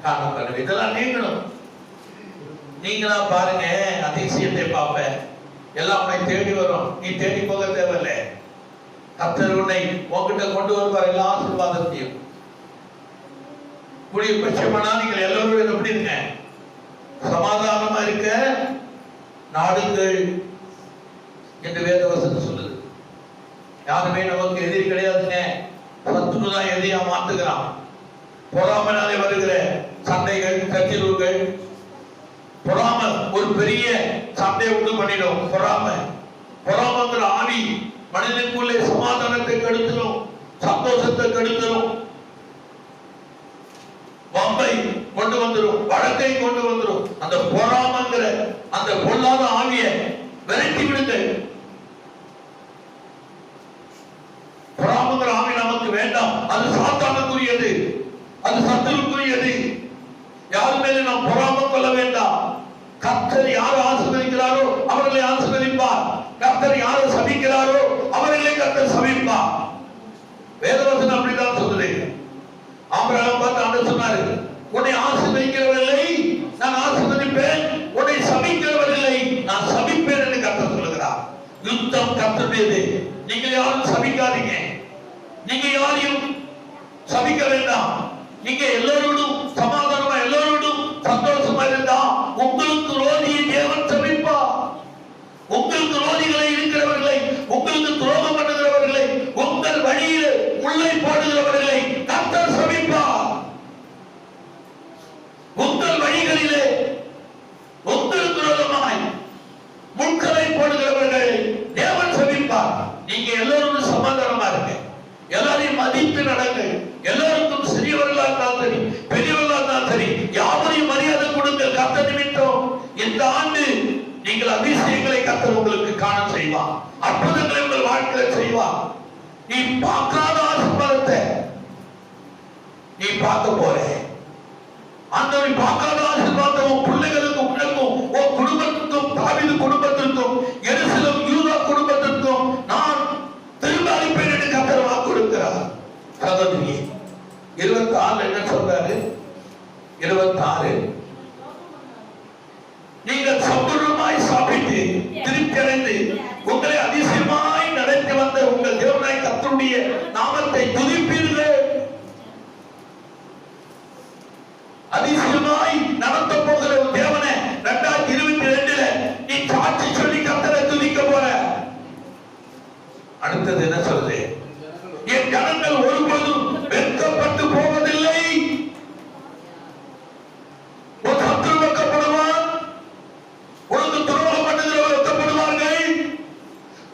காணப்படும். இதெல்லாம் நீங்களும் நீங்களா பாருங்க. அதிசயத்தை பார்ப்பேன், எல்லாம் உன்னை தேடி வரும். நீ தேடி போக தேவையில்லை. கர்த்தர் உன்னை உங்ககிட்ட கொண்டு வருவார் எல்லா ஆசீர்வாதத்தையும். கூடிய பட்சமானா நீங்கள் எல்லோரும் எப்படி இருங்க, சமாதானமா இருக்க நாடுங்கள் என்று வேதவசனம் சொல்லுது. யாருமே நமக்கு எதிரி கிடையாதுங்க. சத்துரு தான் எதிரியா மாத்துகிறான். பொறாமையாலே வருகிற சண்டைகள், சச்சரவுகள், பொறாமை ஒரு பெரிய சண்டை உண்டு பண்ணிடும். பொறாமைங்கிற ஆவி மனிதனுக்குள்ளே சமாதானத்தை கெடுத்துடும், சந்தோஷத்தை கெடுத்துடும், வம்பை கொண்டு வந்துடும், வழக்கை கொண்டு வந்துடும். அந்த பொறாமைங்கிற அந்த பொல்லாத ஆவியை விரட்டி விடுங்கள். பொறாமைங்கிற ஆவி நமக்கு வேண்டாம். அது சாத்தானுக்குரியது, அது சத்துருக்குரியது. யார் மேலே நாம் பொறாமை கொள்ள வேண்டாம். கர்த்தர் யார் ஆசீர்வதிக்கிறாரோ அவர்களை ஆசீர்வதிப்பார். கர்த்தர் யாரை சபிக்கிறாரோ அவர்களை கர்த்தர் சபிப்பார். வேதவசனம் அப்படிதான் சொல்லுது. ஆபிரகாம் பார்த்து ஆண்டவர் சொன்னாரு, உன்னை ஆசீர்வதிக்கிறவர்களை நான் ஆசீர்வதிப்பேன், உன்னை சபிக்கிறவர்களை நான் சபிப்பேன் என்று கர்த்தர் சொல்லுகிறார். யுத்தம் கர்த்தருடையது. நீங்கள் யாரும் சபிக்காதீங்க. நீங்க யாரையும் சபிக்க வேண்டாம். நீங்க எல்லோரோடும் சமாதானமா எல்லோரோடும் சந்தோஷமா இருந்தா உங்களுக்கு ரோதியை தேவன் சபிப்பார். உங்களுக்கு ரோதிகளை இருக்கிறவர்களை, உங்களுக்கு துரோகம் பண்ணுகிறவர்களை, உங்கள் வழியில் முள்ளை போடுகிறவர்களை கர்த்தர் சபிப்பார். உங்கள் வழிகளிலே உங்களுக்கு விரோதமாய் முட்களை போடுகிறவர்களை தேவன் சபிப்பார். நீங்க எல்லோரும் சமாதானமா இருங்க, எல்லாரையும் மதித்து நடங்க. எல்லாருக்கும் சிறியவர்களா இருந்தாலும் சரி, பெரியவர்களா இருந்தாலும் சரி, யாவரையும் மரியாதை கொடுங்கள். கர்த்தர் நிமித்தம் இந்த ஆண்டு நீங்கள் அதிசயங்களை கர்த்தர் உங்களுக்கு காண செய்வார். அற்புதங்களை உங்கள் வாழ்க்கையில் செய்வார். நீ பார்க்காத ஆசீர்வாதத்தை நீ பார்க்க போற. அந்த பார்க்காத ஆசீர்வாதத்தை உன் பிள்ளைகளுக்கும் உனக்கும் உன் குடும்பத்திற்கும் தாவீது குடும்பத்திற்கும் எருசலேம் யூதா குடும்பத்திற்கும் நான் திரும்ப அளிப்பேன் என்று கர்த்தர் வாக்கு கொடுக்கிறார். சகோதரி 26 என்ன சொல்றாரு? 26 நீங்கள் சம்பூர்ணமாய் சாப்பிட்டு திருப்தி அடைந்து உங்களை அதிசயமாய் நடத்தி வந்த உங்கள் தேவனாய் கர்த்தருடைய நாமத்தை துதிப்பீர்கள். அதிசயமாய் நடத்த போகிற தேவனை 2022 நீ சாட்சி சொல்லி கர்த்தரை துதிக்க போற. அடுத்தது என்ன சொல்றது? என் ஜனங்கள் ஒருபோதும் வெட்கப்பட்டு போவதில்லை. ஒரு சத்துரு வெட்கப்படுவான், உனக்கு துரோகம் பண்ணுகிறவர் வெட்கப்படுவார்கள்,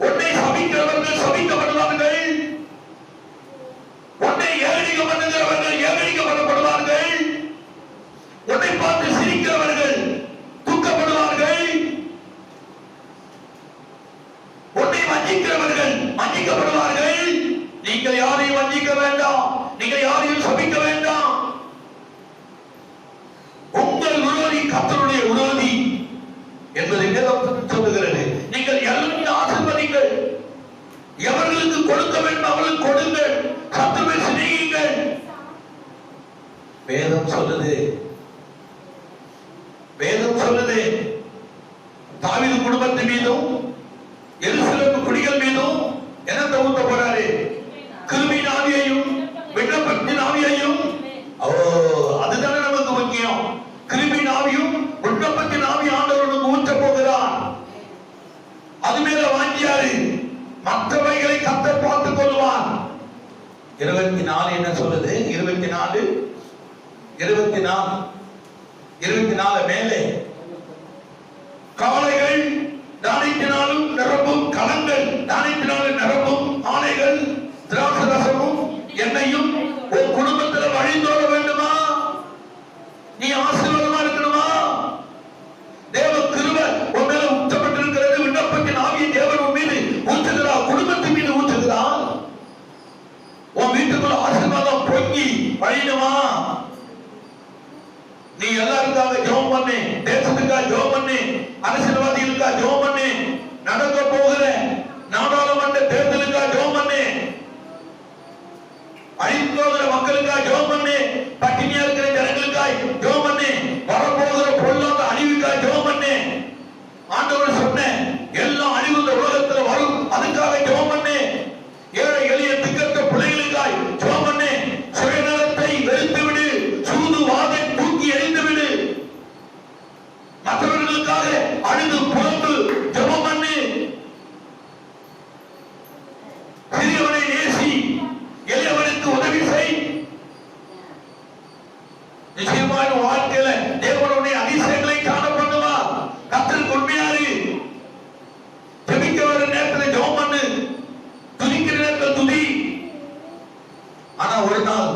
உன்னை சபிக்கிறவர்கள் சபிக்கப்படுவார்கள், உன்னை ஏகடிக்க பண்ணுகிறவர்கள் ஏகடிக்க பண்ணப்படுவார்கள், உன்னை பார்த்து சிரிக்கிறவர்கள் துக்கப்படுவார்கள், உன்னை வஞ்சிக்கிறவர்கள் வஞ்சிக்கப்படுவார்கள். நீங்கள் யாரையும் வஞ்சிக்க வேண்டாம், நீங்கள் யாரையும் சபிக்க வேண்டாம். உங்கள் விரோதி கர்த்தருடைய விரோதி என்பதை வேதம் சொல்லுகிறது. நீங்கள் எல்லாரையும் ஆசீர்வதிங்கள், எவர்களுக்கு கொடுக்க வேண்டும் அவர்களுக்கு கொடுங்கள், சத்துருவை சிநேகியுங்கள். வேதம் சொல்லுது. வேதம் சொல்லுது தாவீது குடும்பத்தின் மீதும் எருசலேம் குடிகள் மீதும் என்னத்தை ஊத்த போறாரு? கிருபையின் ஆவியையும் விண்ணப்பத்தின் ஆவியையும். அதுதானே நமக்கு முக்கியம். கிருபையின் ஆவியும் விண்ணப்பத்தின் ஆவி ஆண்டவருக்கு ஊற்ற போகிறார். அது மேல வாங்கியாரு, மற்றவைகளை கர்த்தர் பார்த்துக் கொள்வார். 24 என்ன சொல்லுது? 24 மேலே காளைகள் தானியத்தினாலும் நிரம்பும், களங்கள் தானியத்தினாலும் நிரம்பும், ஆணைகள் திராட்சை ரசமும் மக்களுக்காக ஜெபம் பண்ணு, தேசத்துக்காக ஜெபம் பண்ணு, அரசியல்வாதிகளுக்காக ஜெபம் பண்ணு, நடக்க போகிற நாடாளுமன்ற தேர்தலுக்காக ஜெபம் பண்ணு, அழிந்து போகிற மக்களுக்காக ஜெபம் பண்ணு, பட்டினியா இருக்கிற ஜனங்களுக்காக ஜெபம் பண்ணு, வரப்போகிற பொருளாதார அழிவுக்காக ஜெபம் பண்ணு. ஆண்டவர் சொன்ன எல்லா அழிவு இந்த உலகத்துல வரும், அதுக்காக ஜெபம் பண்ணு. ஏழை எளிய திக்கற்ற பிள்ளைகளுக்காய் ஜெபம் பண்ணு. சுயநலத்தை வெறுத்து விடு, சூதுவாதை தூக்கி எறிந்து விடு. மற்றவர்களுக்காக அழுது புலம்பு, ஜெபம் பண்ணு. சிறியவனை நேசி, எளியவனுக்கு உதவி செய். நிச்சயமான வாழ்க்கையில தேவனுடைய அதிசயங்களை காண பண்ணுவா. கர்த்தருக்கு உண்மையாரு. ஜெபிக்க வர நேரத்தில் ஜெபம் பண்ணு, துதிக்கிற நேரத்தில் துதி. ஆனா ஒரு நாள்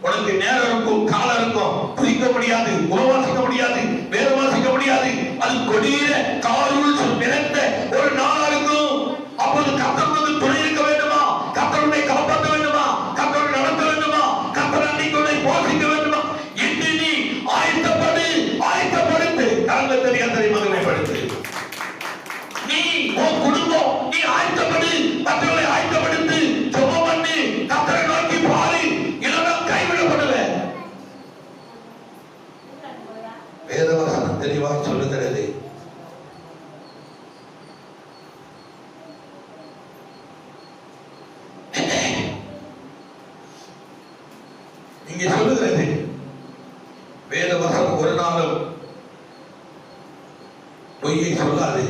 உனக்கு நேரம் இருக்கும், காலம் இருக்கும், துதிக்க முடியாது, உபவாசிக்க முடியாது, வேத வாசிக்க முடியாது. அது கொடிய காருள் நிறைந்த ஒரு நாளா இருக்கும். அப்போது கர்த்தருக்கு துணை இருக்க வேண்டுமா? கர்த்தருடைய காப்பாற்ற வேண்டுமா? கர்த்தரை நடத்த வேண்டுமா? கர்த்தர் அன்னைக்கு போஷிக்க வேண்டுமா? இன்று நீ ஆயத்தப்படு, ஆயத்தப்படுத்து. கரங்களை தெரியாததை மகிமைப்படுத்து. நீ உன் குடும்பம், நீ ஆயத்தப்படு, மற்றவர்களை ஆயத்தப்படுத்து. ஜெபம் பண்ணு, கர்த்தரை நோக்கி பாரு. இல்லைன்னா கைவிடப்படுவேன். வேதவசனம் தெளிவாக சொல்லுகிறது. இங்கே சொல்லுகிறது, வேதவசனம் ஒரு நாளும் பொய்யை சொல்லாது.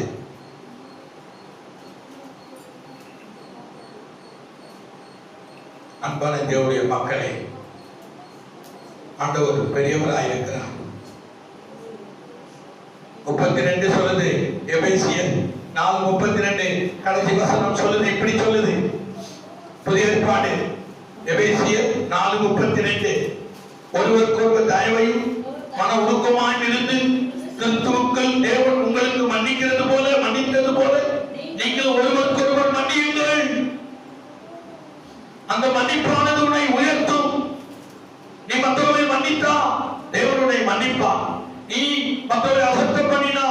அன்பான தேவனுடைய மக்களே, ஆண்டவர் பெரியவராயிருக்கிறார். 32 சொல்லுது, எபேசியர் 4:32 கடைசி வசனம் சொல்லுது, இப்படி சொல்லுது. புதிய ஏற்பாடு எபேசியர் 4:32 ஒருவருக்கொருவர் தயவையும் மன ஒடுக்கமாய் இருந்து கிறிஸ்துவுக்குள் தேவன் உங்களுக்கு மன்னிக்கிறது போல, மன்னித்தது போல நீங்கள் ஒருவருக்கொருவர் மன்னியுங்கள். அந்த மன்னிப்பானது உன்னை உயர்த்தும். நீ மற்றவரை மன்னித்தா தேவனுடைய மன்னிப்பா. நீ மற்றவரை அசட்டை பண்ணினா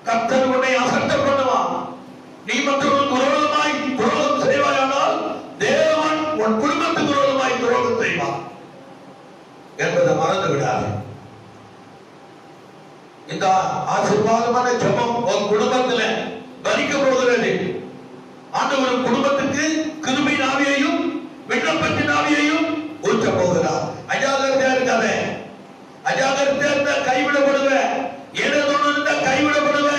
கர்த்தர் உன்னை அசட்டை பண்ணுவான். நீ மற்றவர்களுக்கு விரோதமாய் துரோகம் செய்வாயானால் தேவன் உன் குடும்பத்துக்கு விரோதமாய் துரோகம் செய்வான் என்பதை மறந்து விடாது. இந்த ஆசீர்வாதமான ஜெபம் உன் குடும்பத்துல பலிக்க போகிறது. ஆண்டவர் குடும்பத்துக்கு கிருபையின் ஆவியையும் விண்ணப்பத்தின் ஆவியையும் ஊற்ற போகிறார். அஜாகிரதையா இருக்காத. அஜாகிரதையா இருந்தா கைவிடப்படுவ. ஏதோ இருந்தா கைவிடப்படுவ.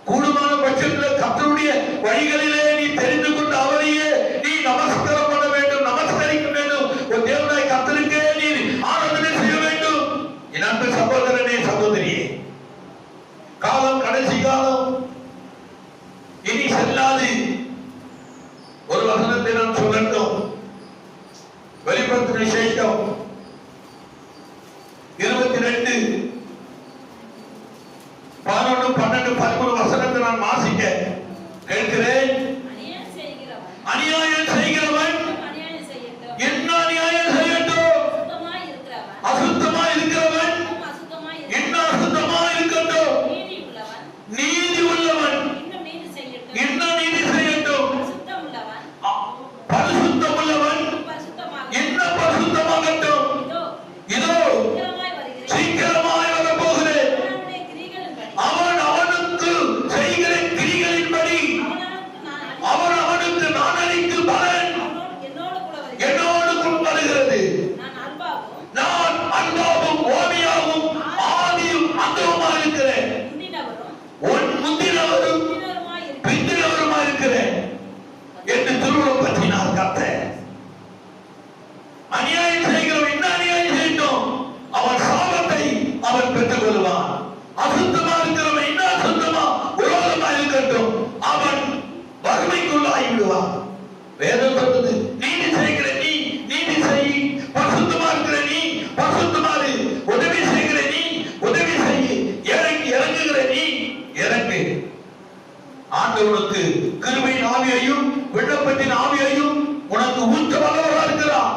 கூடுமான பட்சத்தில் கர்த்தருடைய வழிகளிலே நீ தெரிந்து கொண்டு அவரையே நீ நமஸ்காரம் பண்ண வேண்டும், நமஸ்கரிக்க வேண்டும். உன் தேவனாய் கர்த்தருக்கே நீ ஆராதனை செய்ய வேண்டும். என் அன்பு சகோதரனே, சகோதரியே, காலம் கடைசி காலம், இனி செல்லாது. ஒரு வசனத்தை நான் சொல்லட்டும். வெளிப்படுத்தின விசேஷம் 22 11 12 13 வசனத்தை நான் வாசிக்க கேட்கிறேன். அநியாயம் செய்கிறவன் என்ன அநியாயம் செய்யட்டும், அசுத்தமாய் இருக்கிறவன் என்ன அசுத்தமாய் இருக்கட்டும், நீதி உள்ளவன் இன்னும் நீதி செய்யட்டும், பரிசுத்தம் உள்ளவன் என்ன பரிசுத்தமாகட்டும். இதோ சீக்கிரமாய் வர போகிறேன். அவன் அவனுக்கு செய்கிற கிரிகளின்படி அவன் அவனுக்கு நான் அளிக்கும் பலன் என்னோடு கூட வருகிறது. நான் அன்பாவும் ஓமையாவும் ஆதியும் அந்தவுமாய் இருக்கிறேன். முந்தினவரும் பிந்தினவருமா இருக்கிறேன் என்று திருவுளம் பற்றினார் கர்த்தர். அநியாயம் செய்கிறவன் என்ன அநியாயம் செய்யட்டும், அவன் சாபத்தை அவன் பெற்றுக் கொள்வான். அசுத்தமா இருக்கிறவன் என்ன அசுத்தமா விரோதமா இருக்கட்டும், அவன் வறுமைக்குள்ளாகி விடுவான். வேதம் சொல்றது, நீதி செய்கிற நீ நீதி செய், பரிசுத்தமா இருக்கிற நீ பரிசுத்தமாறு, உதவி செய்கிற நீ உதவி செய், இறங்குகிற நீ இறங்கு. ஆண்டவனுக்கு கிருபையின் ஆவியையும் விண்ணப்பத்தின் ஆவியையும் உனக்கு ஊற்ற வல்லவராக இருக்கிறார்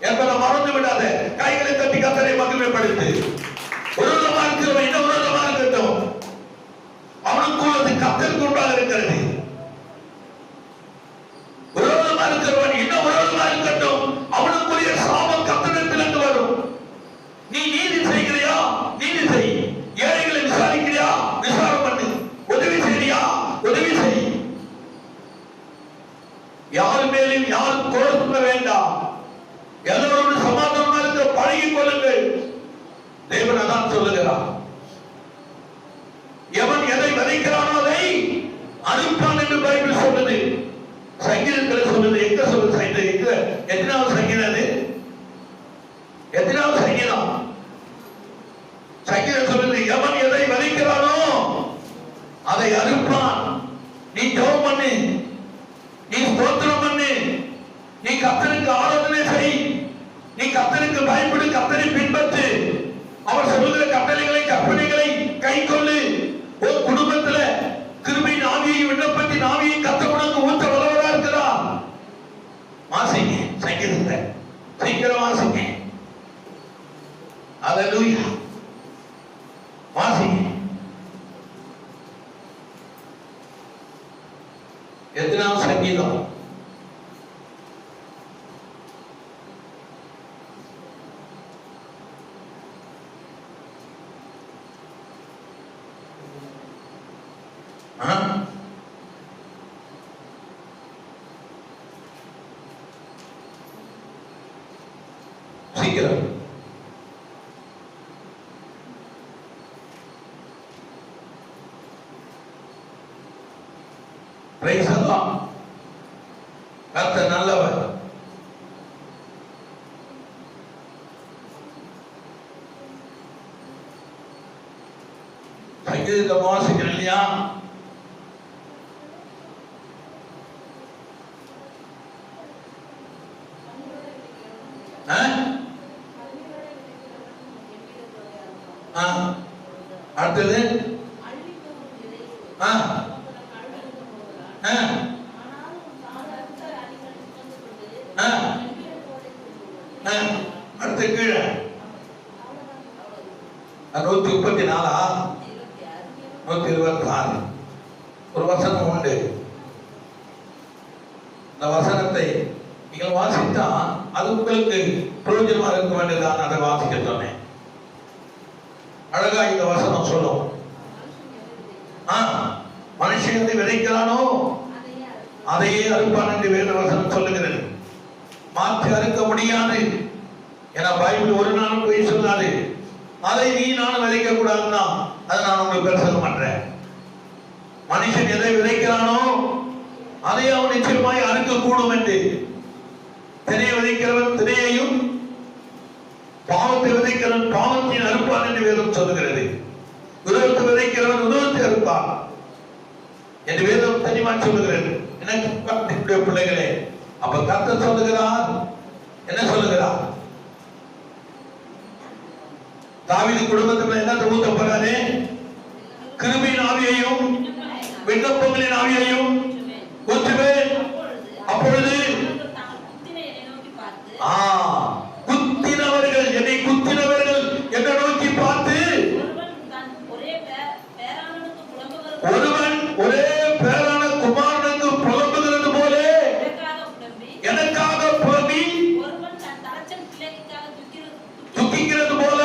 என்பதை மறந்து விடாத. கைகளை தட்டி கர்த்தரை மகிமைப்படுத்து. விரோதமா இருக்கிறவன் என்ன விரோதமா இருக்கட்டும், அவனுக்குள் அது கர்த்தருக்கு உண்டாக இருக்கிறது. விரோதமா இருக்கிறவன் என்ன விரோதமா இருக்கட்டும், அவனுக்குரிய சாபம் கர்த்தரிடத்திலிருந்து வரும். நீ நீதி செய்கிறியா, நீதி செய். ஏழைகளை விசாரிக்கிறியா, விசாரம் பண்ணு. உதவி செய்யறியா, உதவி செய். யார் மேலும் யாரும் குழப்ப வேண்டாம். எல்லோரோடு சமாதானமா இருக்க பழகிக் கொள்ளுங்கள். தேவன் அதான் சொல்லுகிறார். எவன் எதை விதைக்கிறானோ அதை அறுப்பான் என்று பைபிள் சொல்லுது. சங்கீதத்தில் சொல்லுது. எங்க சொல்லுது? எத்தனாவது சங்கீதம் அது? எத்தனாவது சங்கீதம்? சங்கீதம் சொல்லுது, எவன் எதை விதைக்கிறானோ அதை அறுப்பான். நீ ஜெபம் பண்ணு, நீ ஸ்தோத்திரம் பண்ணு, நீ கர்த்தருக்கு ஆராதனை செய், நீ கர்த்தருக்கு பயப்படு, கர்த்தரை பின்பற்று, அவர் சொல்லுகிற கட்டளைகளை கற்பனைகளை கைக்கொள்ளு. ஒரு குடும்பத்துல கிருபையின் ஆவியையும் விண்ணப்பத்தின் ஆவியையும் கர்த்தர் உனக்கு ஊற்ற வல்லவரா இருக்கிறார். வாசிங்க சங்கீதத்தை, சீக்கிரம் வாசிங்க. அல்லேலூயா. வாசிங்க. எத்தனாவது சங்கீதம்? சீக்கிரம். பிரைஸ் அல்லாஹ். கர்த்தர் நல்லவர். சங்கீதத்தை வாசிக்கிறேன் இல்லையா? அடுத்தது அடுத்த கீழே 134 126 ஒரு வசனம் உண்டு. இந்த வசனத்தை நீங்கள் வாசித்தா அது உங்களுக்கு பிரயோஜனமா இருக்க வேண்டியதான். அதை வாசிக்க சொன்னேன். அழகா இந்த வசனம் சொல்லும். மனுஷன் எதை விதைக்கிறானோ அதையே அறுப்பான் என்று வேத வசனம் சொல்லுகிறது. மாற்றி அறுக்க முடியாது. ஏன்னா பைபிள் ஒரு நாளும் போய் சொல்லாது. அதை நீ நானும் விதைக்க கூடாதுன்னா அதை நான் உங்களுக்கு பிரசங்கம் பண்றேன். மனுஷன் எதை விதைக்கிறானோ அதை அவன் நிச்சயமாய் அறுக்க கூடும் என்று. திரையை விதைக்கிறவன் திரையையும், பாவத்தை விதைக்கிறவன் பாவத்தின் அறுப்பான் என்று வேதம் சொல்லுகிறது. விரோதத்தை விதைக்கிறவன் விரோதத்தை அறுப்பான் என்று வேதம் தனிமா சொல்லுகிறது. எனக்கு பிள்ளைகளே, அப்ப கர்த்தர் சொல்லுகிறார், என்ன சொல்லுகிறார்? தாவீது குடும்பத்துக்குள்ள என்ன ஊத்த போறாரு? கிருபையின் ஆவியையும் விண்ணப்பங்களின் ஆவியையும் ஊற்றுவேன். அப்பொழுது குத்தினவர்கள், என்னை குத்தினவர்கள் என்ன நோக்கி பார்த்து, ஒருவன் ஒரே பேரான குமாரனுக்கு புலம்புகிறது போல எனக்காக புலம்பி துக்கிக்கிறது போல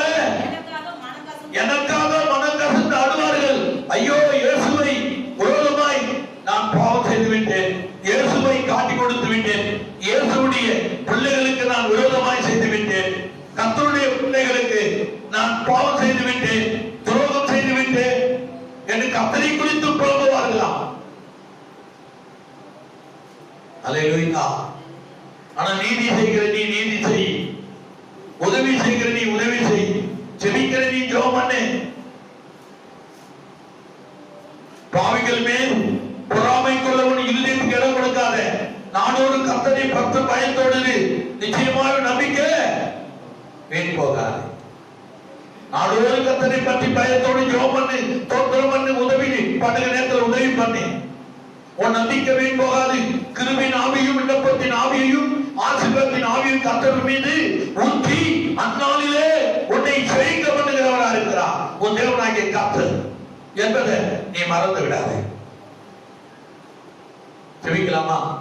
எனக்காக மனங்கசந்து ஆடுவார்கள். ஐயோ, இயேசுவை விரோதமாய் நான் பாவம் செய்து விட்டேன், இயேசுவை காட்டிக் கொடுத்து விட்டேன், இயேசுடைய பிள்ளைகளுக்கு நான் விரோதமாய் செய்து விட்டேன், கர்த்தருடைய பிள்ளைகளுக்கு நான் பாவம் செய்து விட்டேன், துரோகம் செய்து விட்டேன் என்று கர்த்தரை குறித்து புலம்புவார்களாம். அல்லேலூயா. ஆனா நீதி செய்கிற நீ நீதி செய், உதவி செய்கிற நீ உதவி செய், ஜெபிக்கிற நீ ஜெபம் பண்ணு. பாவிகள் மேல் பொறாமை கொள்ளவன் இருதயத்துக்கு இடம் கொடுக்காத. நானோடு கர்த்தரை பக்த பயத்தோடு நிச்சயமாக நம்பிக்கை வீண் போகாது. நாடோடு கர்த்தரை பற்றி பயத்தோடு ஜெபம் பண்ணு, தோத்திரம் பண்ணு, உதவி பண்ணுகிற நேரத்தில் உதவி பண்ணு. உன் நம்பிக்கை வீண் போகாது. கிருபையின் ஆவியும் விண்ணப்பத்தின் ஆவியையும் ஆசீர்வாதத்தின் ஆவியும் கர்த்தர் மீது ஊற்றி அந்நாளிலே உன்னை ஜெயிக்க பண்ணுகிறவராக இருக்கிறார். என்பதை நீ மறந்து விடாதே. ஜெபிக்கலாமா?